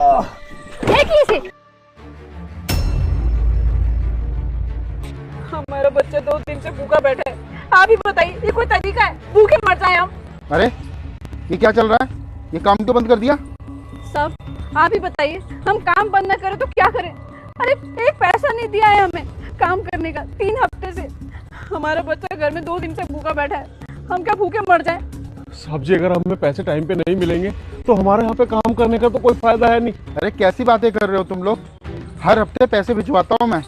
देखिए इसे। हमारा बच्चा 2 दिन से भूखा बैठा है। आप ही बताइए, ये कोई तरीका है? भूखे मर जाए हम। अरे ये क्या चल रहा है? ये काम क्यों बंद कर दिया? सब आप ही बताइए, हम काम बंद न करें तो क्या करें? अरे एक पैसा नहीं दिया है हमें काम करने का 3 हफ्ते से। हमारा बच्चा घर में 2 दिन से भूखा बैठा है। हम क्या भूखे मर जाए? साहब जी, अगर हमें पैसे टाइम पे नहीं मिलेंगे तो हमारे यहाँ पे काम करने का तो कोई फायदा है नहीं। अरे कैसी बातें कर रहे हो तुम लोग? हर हफ्ते पैसे भिजवाता हूँ मैं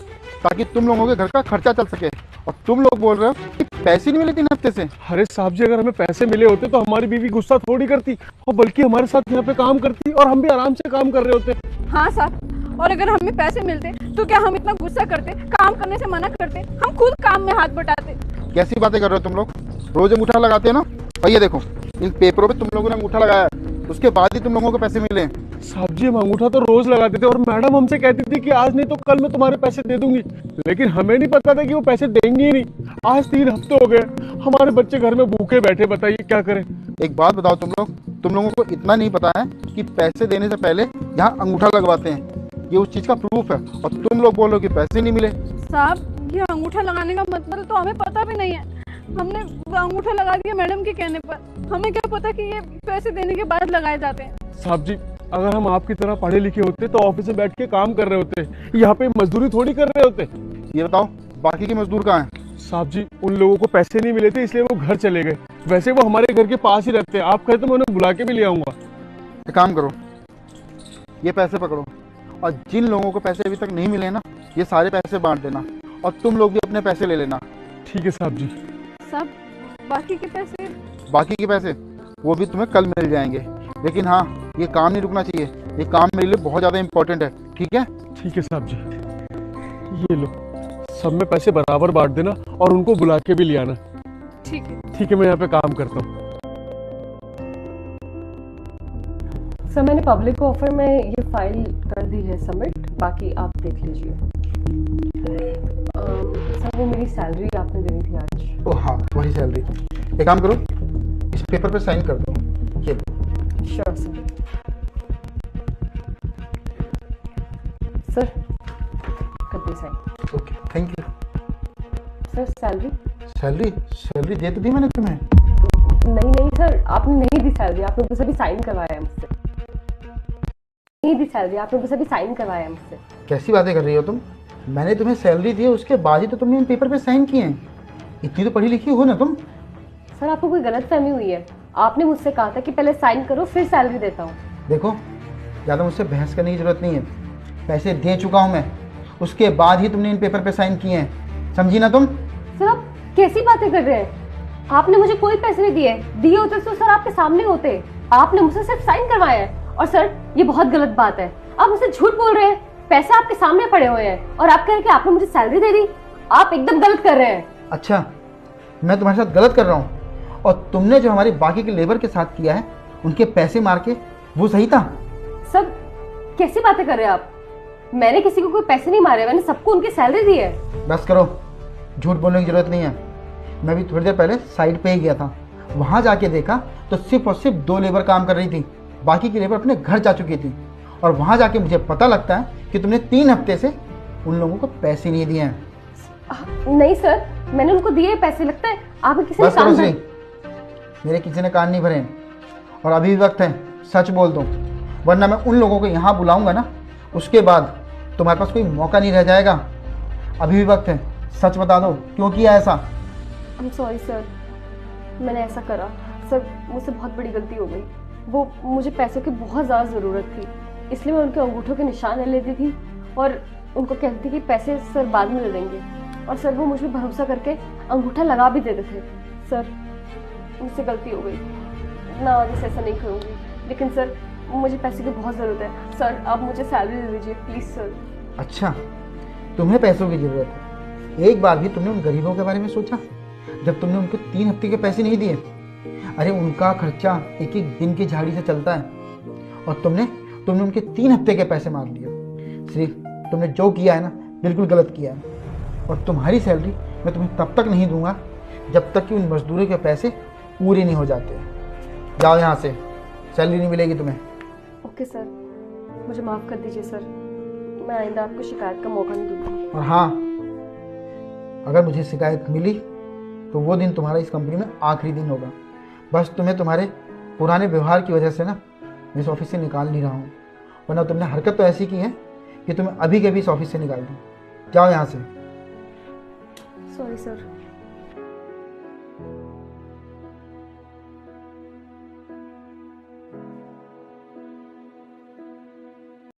ताकि तुम लोगों के घर का खर्चा चल सके, और तुम लोग बोल रहे हो कि पैसे नहीं मिले 3 हफ्ते से। अरे साहब जी, अगर हमें पैसे मिले होते तो हमारी बीवी गुस्सा थोड़ी करती, और बल्कि हमारे साथ यहाँ पे काम करती और हम भी आराम से काम कर रहे होते। हाँ साहब, और अगर हमें पैसे मिलते तो क्या हम इतना गुस्सा करते, काम करने से मना करते? हम खुद काम में हाथ बटाते। कैसी बातें कर रहे हो तुम लोग? रोज अंगूठा लगाते हो ना, और ये देखो इन पेपरों पे तुम लोगों ने अंगूठा लगाया है, उसके बाद ही तुम लोगों को पैसे मिले। साहब जी, हम अंगूठा तो रोज लगाते थे और मैडम हमसे कहती थी कि आज नहीं तो कल मैं तुम्हारे पैसे दे दूंगी, लेकिन हमें नहीं पता था कि वो पैसे देंगी ही नहीं। आज 3 हफ्ते हो गए, हमारे बच्चे घर में भूखे बैठे, बताइए क्या करें। एक बात बताओ तुम लोगों को इतना नहीं पता है कि पैसे देने से पहले यहाँ अंगूठा लगवाते हैं, ये उस चीज का प्रूफ है, और तुम लोग बोल रहे हो कि पैसे नहीं मिले। साहब, ये अंगूठा लगाने का मतलब तो हमें पता भी नहीं है। हमने अंगूठा लगा दिया मैडम के कहने पर। हमें क्या पता कि ये पैसे देने के बाद लगाए जाते हैं। साहब जी, अगर हम आपकी तरह पढ़े लिखे होते तो ऑफिस में बैठ के काम कर रहे होते, यहाँ पे मजदूरी थोड़ी कर रहे होते। ये बताओ बाकी के मजदूर कहाँ हैं? साहब जी, उन लोगों को पैसे नहीं मिले थे इसलिए वो घर चले गए। वैसे वो हमारे घर के पास ही रहते हैं, आप कहे तो मैं उन्हें बुला के भी ले आऊंगा। एक काम करो, ये पैसे पकड़ो, और जिन लोगों को पैसे अभी तक नहीं मिले ना, ये सारे पैसे बांट देना, और तुम लोग भी अपने पैसे ले लेना। ठीक है साहब जी। साहब, बाकी के पैसे? बाकी के पैसे वो भी तुम्हें कल मिल जाएंगे, लेकिन हाँ, ये काम नहीं रुकना चाहिए। ये काम मेरे लिए बहुत ज़्यादा इंपॉर्टेंट है, ठीक है? ठीक है साहब जी, ये लो, सब में पैसे बराबर बांट देना और उनको बुला के भी ले आना। ठीक है। ठीक है, मैं यहाँ पे काम करता हूँ। सर, मैंने पब्लिक ऑफर में ये फाइल कर दी है सबमिट, बाकी आप देख लीजिए। सर, वो मेरी सैलरी आपने देनी थी आज। ओ हाँ, वही सैलरी। एक काम करो, इस पेपर पे साइन कर दो। ये लो। Sure sir. सर, कर दी sign. Okay, thank you. Sir, salary? Salary दे तो दी मैंने तुम्हें। नहीं सर, आपने नहीं दी सैलरी, आपने बस अभी साइन करवाया है मुझसे। नहीं दी सैलरी, आपने बस अभी साइन करवाया है मुझसे। कैसी बातें कर रही हो तुम? मैंने तुम्हें सैलरी दी है, उसके बाद ही तो तुमने इन पेपर पे साइन किए हैं। इतनी तो पढ़ी लिखी हो ना तुम। सर, आपको कोई गलतफहमी हुई है। आपने मुझसे कहा था कि पहले साइन करो फिर सैलरी देता हूँ। देखो, ज़्यादा मुझसे बहस करने की जरूरत नहीं है। पैसे दे चुका हूँ मैं, उसके बाद ही तुमने इन पेपर पे साइन किए हैं, समझी ना तुम? सर, आप कैसी बातें कर रहे हैं? आपने मुझे कोई पैसे नहीं दिए होते तो सर आपके सामने होते। आपने मुझसे सिर्फ साइन करवाया है, और सर ये बहुत गलत बात है। आप मुझसे झूठ बोल रहे हैं। पैसे आपके सामने पड़े हुए हैं और आप कह रहे हैं कि आपने मुझे सैलरी दे दी। आप एकदम गलत कर रहे हैं। अच्छा, मैं तुम्हारे साथ गलत कर रहा हूँ? और तुमने जो हमारी बाकी के लेबर के साथ किया है, उनके पैसे मार के, वो सही था? सर, कैसी बातें कर रहे हैं आप? मैंने किसी को कोई पैसे नहीं मारे, मैंने सबको उनकी सैलरी दी है। बस करो, झूठ बोलने की जरूरत नहीं है। मैं भी थोड़ी देर पहले साइड पे ही गया था, वहाँ जाके देखा तो सिर्फ और सिर्फ 2 लेबर काम कर रही थी, बाकी की लेबर अपने घर जा चुकी थी। और वहाँ जाके मुझे पता लगता है कि तुमने 3 हफ्ते से उन लोगों को पैसे नहीं दिए हैं। नहीं सर, मैंने उनको दिए पैसे। लगता है आप किसी ने बस करो काम श्री, मेरे किसी ने कान नहीं भरे हैं, और अभी भी वक्त है, सच बोल दो, वरना मैं उन लोगों को यहाँ बुलाऊंगा ना, उसके बाद तुम्हारे पास कोई मौका नहीं रह जाएगा। अभी भी वक्त है, सच बता दो, क्यों किया ऐसा? I'm sorry सर, मैंने ऐसा करा। सर, मुझसे बहुत बड़ी गलती हो गई। वो मुझे पैसों की बहुत ज़्यादा ज़रूरत थी, इसलिए मैं उनके अंगूठों के निशान ले लेती थी और उनको कहती थी कि पैसे सर बाद में दे देंगे। और सर, वो मुझ पर भरोसा करके अंगूठा लगा भी देते थे। सर, मुझसे गलती हो गई, मैं आगे से ऐसा नहीं करूँगी। लेकिन सर, मुझे पैसे की बहुत ज़रूरत है। सर, आप मुझे सैलरी दे दीजिए प्लीज़ सर। अच्छा, तुम्हें पैसों की ज़रूरत है? एक बार भी तुमने उन गरीबों के बारे में सोचा जब तुमने उनको 3 हफ्ते के पैसे नहीं दिए? अरे उनका खर्चा एक एक दिन की झाड़ी से चलता है, और तुमने उनके 3 हफ्ते के पैसे मार लिए। सिर्फ तुमने जो किया है ना, बिल्कुल गलत किया है। और तुम्हारी सैलरी मैं तुम्हें तब तक नहीं दूंगा जब तक कि उन मजदूरों के पैसे पूरे नहीं हो जाते। जाओ यहाँ से, सैलरी नहीं मिलेगी तुम्हें। Okay sir. मुझे माफ़ कर दीजिए सर, मैं आइंदा आपको शिकायत का मौका नहीं दूंगी। और हाँ, अगर मुझे शिकायत मिली तो वो दिन तुम्हारा इस कंपनी में आखिरी दिन होगा। बस तुम्हें तुम्हारे पुराने व्यवहार की वजह से ना मैं इस ऑफिस से निकाल नहीं रहा हूँ, वरना तुमने हरकत तो ऐसी की है कि तुम्हें अभी के अभी इस ऑफिस से निकाल दी। जाओ यहाँ से। Sorry sir.